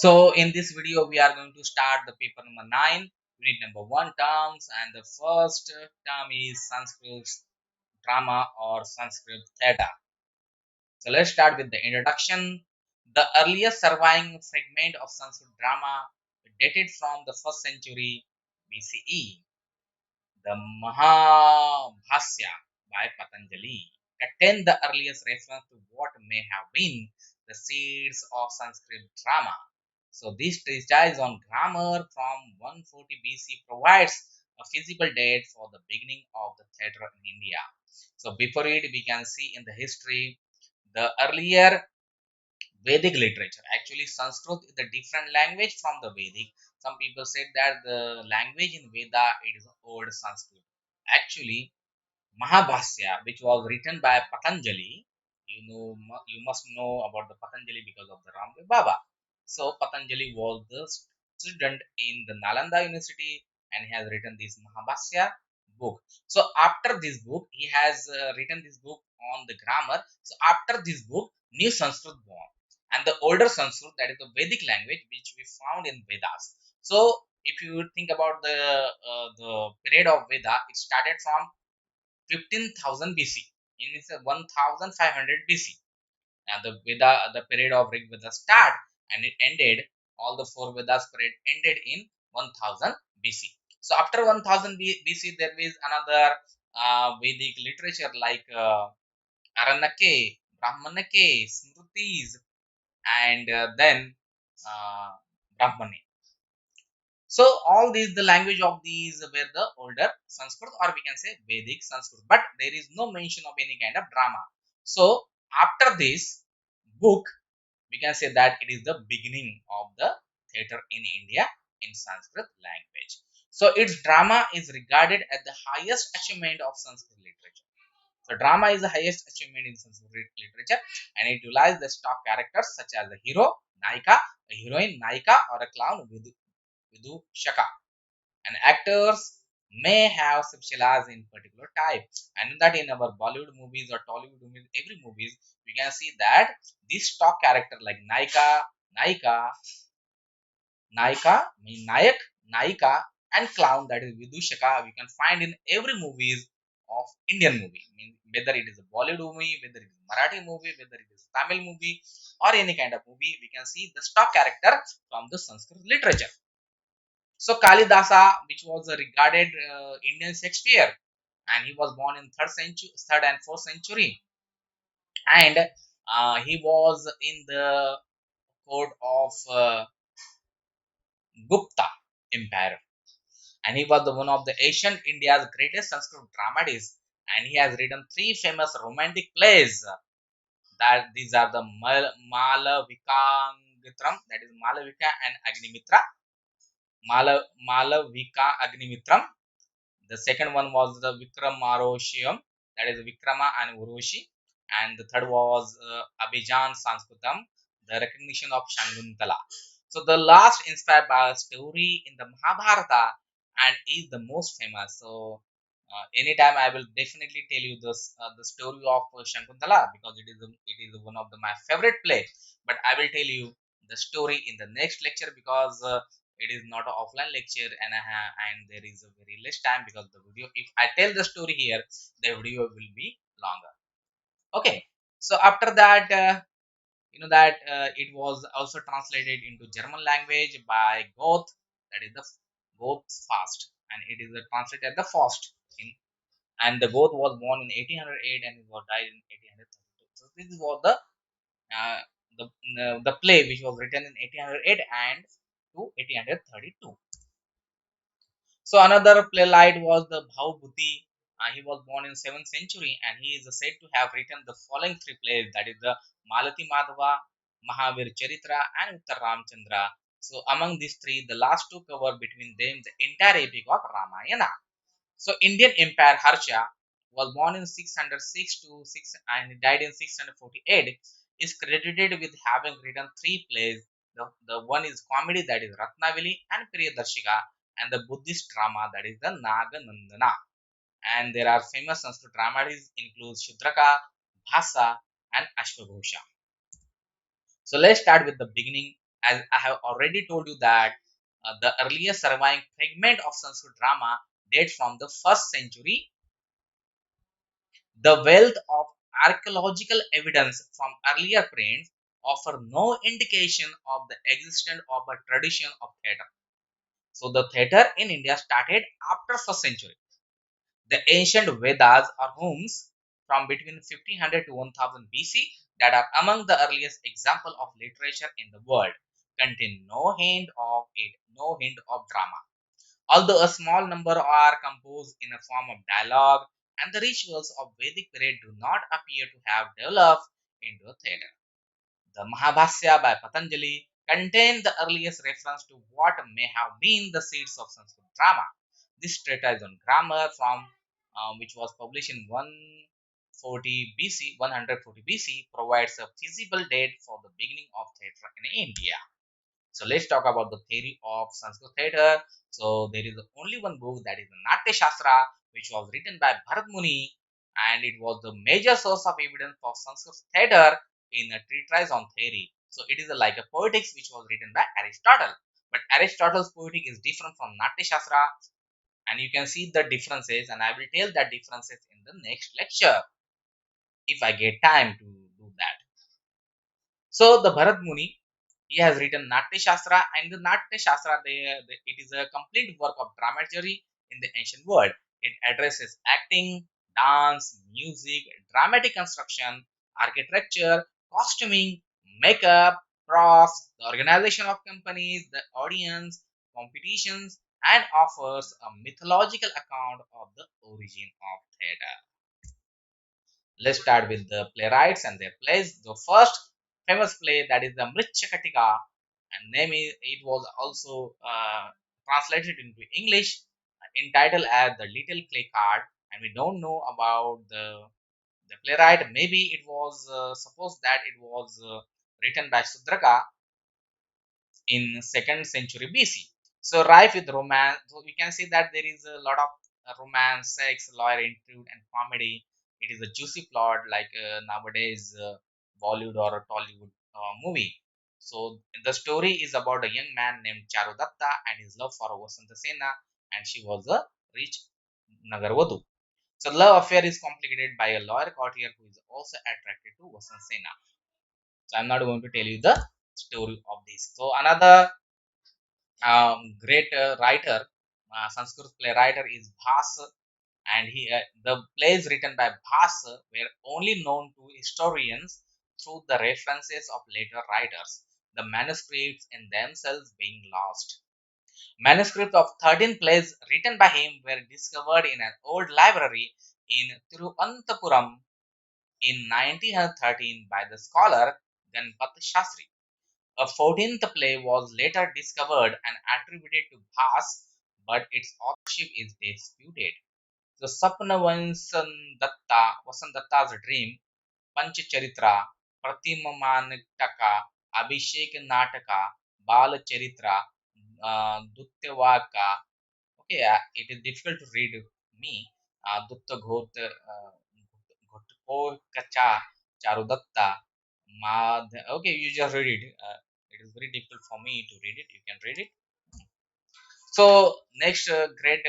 So in this video, we are going to start the paper number 9, unit number 1 terms, and the first term is Sanskrit drama or Sanskrit theatre. So let's start with the introduction. The earliest surviving fragment of Sanskrit drama dated from the 1st century BCE. The Mahabhasya by Patanjali contains the earliest reference to what may have been the seeds of Sanskrit drama. So this treatise on grammar from 140 BC provides a feasible date for the beginning of the theatre in India. So before it, we can see in the history the earlier Vedic literature. Actually, Sanskrit is a different language from the Vedic. Some people said that the language in Veda it is old Sanskrit. Actually, Mahabhasya, which was written by Patanjali, you must know about the Patanjali because of the Ramdev Baba. So Patanjali was the student in the Nalanda University, and he has written this Mahabhasya book. So after this book, he has written this book on the grammar. So after this book, new Sanskrit born, and the older Sanskrit, that is the Vedic language, which we found in Vedas. So if you think about the period of Veda, it started from 15,000 BC. In 1500 BC. And the period of Rig Veda start, and it ended. All the four Vedas period ended in 1000 BC. So after 1000 BC, there is another Vedic literature like Aranake, Brahmanake, Smritis, and then uh, Brahmani. So all these, the language of these were the older Sanskrit, or we can say Vedic Sanskrit, but there is no mention of any kind of drama. So after this book, we can say that it is the beginning of the theatre in India in Sanskrit language. So its drama is regarded as the highest achievement of Sanskrit literature. So drama is the highest achievement in Sanskrit literature, and it utilizes the stock characters such as a hero, Naika, a heroine, Naika, or a clown, Vidushaka. And actors may have specialized in particular type, and that in our Bollywood movies or Tollywood movies, every movies we can see that this stock character like Naika, Nayak, Naika, and clown, that is Vidushaka, we can find in every movies of Indian movie. Whether it is a Bollywood movie, whether it is Marathi movie, whether it is Tamil movie, or any kind of movie, we can see the stock character from the Sanskrit literature. So Kalidasa, which was a regarded Indian Shakespeare, and he was born in third and fourth century, and he was in the court of Gupta Empire, and he was the one of the ancient India's greatest Sanskrit dramatists, and he has written three famous romantic plays. That these are the Malavikangitram, that is Malavika and Agnimitra, Malavika Agnimitram. The second one was the Vikramaroshyam, that is Vikrama and Urushi, and the third was Abhijan Sanskritam, the recognition of Shanguntala. So the last inspired by a story in the Mahabharata and is the most famous. So anytime I will definitely tell you this the story of Shankuntala, because it is one of my favorite play. But I will tell you the story in the next lecture, because it is not an offline lecture, and there is a very less time, because the video, if I tell the story here, the video will be longer. Okay, so after that, that it was also translated into German language by Goethe, that is the Goethe Fast, and it is translated as the Faust. And the Goethe was born in 1808 and he was died in 1832. So this was uh, the play which was written in 1808 and to 1832. So another playwright was the Bhaubhuti. He was born in 7th century, and he is said to have written the following three plays, that is the Malati Madhava, Mahavir Charitra, and Uttar Ramchandra. So among these three, the last two cover between them the entire epic of Ramayana. So Indian Empire Harsha was born in 606 to 6 and he died in 648. Is credited with having written three plays. The one is comedy, that is Ratnavali and Priyadarshika, and the Buddhist drama, that is the Naganandana. And there are famous Sanskrit dramatists include Shudraka, Bhasa, and Ashwagosha. So let's start with the beginning. As I have already told you that the earliest surviving fragment of Sanskrit drama dates from the first century. The wealth of archaeological evidence from earlier prints offer no indication of the existence of a tradition of theatre. So the theatre in India started after first century. The ancient Vedas or hymns from between 1500 to 1000 BC that are among the earliest example of literature in the world contain no hint of drama. Although a small number are composed in a form of dialogue, and the rituals of Vedic period do not appear to have developed into a theatre. The Mahabhasya by Patanjali contained the earliest reference to what may have been the seeds of Sanskrit drama. This treatise on grammar, from which was published in 140 BC, provides a feasible date for the beginning of theatre in India. So let's talk about the theory of Sanskrit theatre. So there is only one book, that is the Natya Shastra, which was written by Bharat Muni, and it was the major source of evidence for Sanskrit theatre in a treatise on theory. So it is like a poetics which was written by Aristotle. But Aristotle's poetic is different from Natya Shastra, and you can see the differences, and I will tell that differences in the next lecture if I get time to do that. So the Bharat Muni, he has written Natya Shastra, and the Natya Shastra, it is a complete work of dramaturgy in the ancient world. It addresses acting, dance, music, dramatic construction, architecture, costuming, makeup, props, the organization of companies, the audience, competitions, and offers a mythological account of the origin of theatre. Let's start with the playwrights and their plays. The first famous play, that is the Mritchakatika, and it was also translated into English, entitled as the Little Clay Card. And we don't know about the playwright. Maybe it was supposed that it was written by Sudraka in second century BC. So rife with romance. So we can see that there is a lot of romance, sex, lawyer intrigue, and comedy. It is a juicy plot like nowadays Bollywood or Tollywood movie. So the story is about a young man named Charudatta and his love for Vasanta Sena, and she was a rich Nagarvadu. So love affair is complicated by a lawyer courtier who is also attracted to Vasant Sena. So I'm not going to tell you the story of this. So another great writer, Sanskrit playwright is Bhas, and the plays written by Bhas were only known to historians through the references of later writers, the manuscripts in themselves being lost. Manuscripts of 13 plays written by him were discovered in an old library in Thiruvananthapuram in 1913 by the scholar Ganpat Shastri. A 14th play was later discovered and attributed to Bhas, but its authorship is disputed. The Sapna Vasandatta's dream, Panchacharitra, Pratimamaniktaka, Abhishek Nataka, Bala Charitra, Dutyavaka. Okay, it is difficult to read me. Dutta Ghot, Ghotko Kacha, Charudatta, Okay, you just read it. It is very difficult for me to read it. You can read it. So next great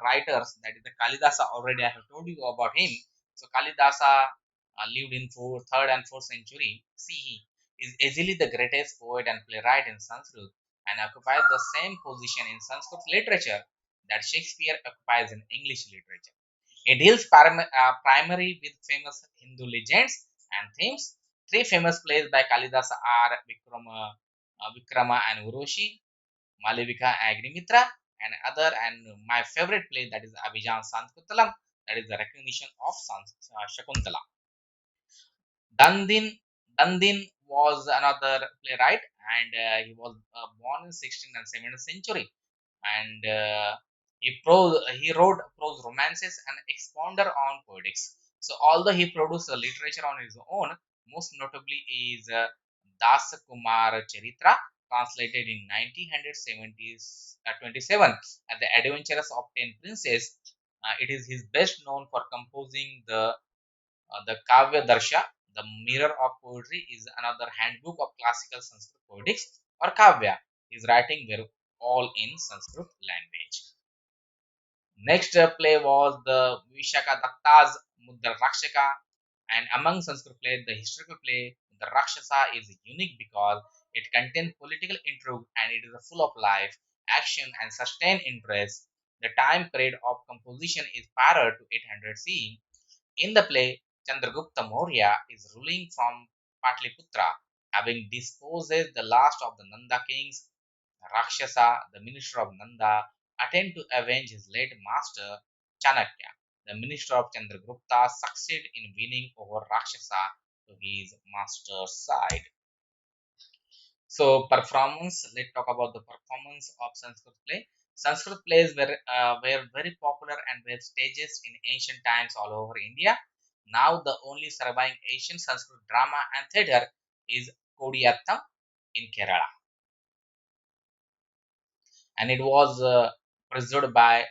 writers, that is the Kalidasa. Already I have told you about him. So Kalidasa lived in third and fourth century CE. Is easily the greatest poet and playwright in Sanskrit, and occupies the same position in Sanskrit literature that Shakespeare occupies in English literature. It deals primarily with famous Hindu legends and themes. Three famous plays by Kalidasa are Vikrama and Uroshi, Malavika and Agnimitra, and other. And my favorite play, that is Abhijan Sanskutalam, that is the recognition of Shakuntala. Dandin Dandin was another playwright, and he was born in 16th and 17th century, and he wrote prose romances and expounded on poetics. So although he produced a literature on his own, most notably is Dasa Kumar Charitra, translated in 1927 as The Adventures of Ten Princes. It is his best known for composing the Kavya Darsha, The Mirror of Poetry is another handbook of classical Sanskrit poetics, or Kavya. His writing were all in Sanskrit language. Next play was the Vishaka Datta's Mudra Rakshaka, and among Sanskrit plays, the historical play Mudra Rakshasa is unique because it contains political intrigue and it is full of life, action, and sustained interest. The time period of composition is prior to 800 CE. In the play, Chandragupta Maurya is ruling from Patliputra, having disposed the last of the Nanda kings. Rakshasa, the minister of Nanda, attempted to avenge his late master Chanakya. The minister of Chandragupta succeeded in winning over Rakshasa to his master's side. So performance, let's talk about the performance of Sanskrit play. Sanskrit plays were very popular and were stages in ancient times all over India. Now the only surviving Asian Sanskrit drama and theatre is Kodiyattam in Kerala, and it was preserved by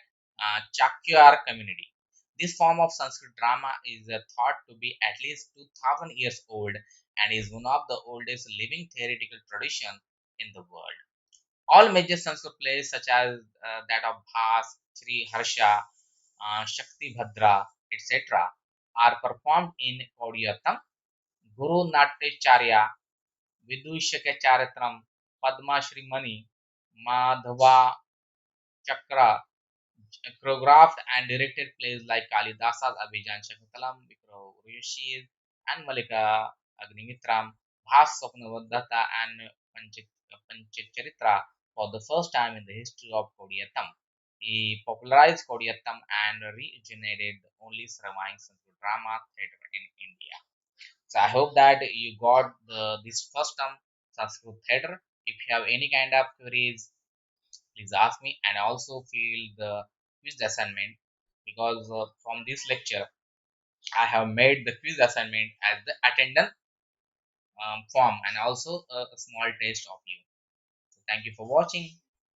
Chakyar community. This form of Sanskrit drama is thought to be at least 2000 years old and is one of the oldest living theoretical tradition in the world. All major Sanskrit plays such as that of Bhas, Sri Harsha, Shakti Bhadra, etc. are performed in Kodiyattam. Guru Natyacharya, Vidushaka Charitram, Padma Shri Mani, Madhava Chakra choreographed and directed plays like Kalidasa's Abhijan Shakuntalam, Vikro Rishis, and Malika Agnimitram, Bhas Swapnavadata, and Panchacharitra for the first time in the history of Kodiyattam. He popularized Kodiyattam and regenerated the only surviving Sanskrit drama theatre in India. So I hope that you got this first term Sanskrit theatre. If you have any kind of queries, please ask me, and also fill the quiz assignment, because from this lecture I have made the quiz assignment as the attendance form and also a small taste of you. So thank you for watching.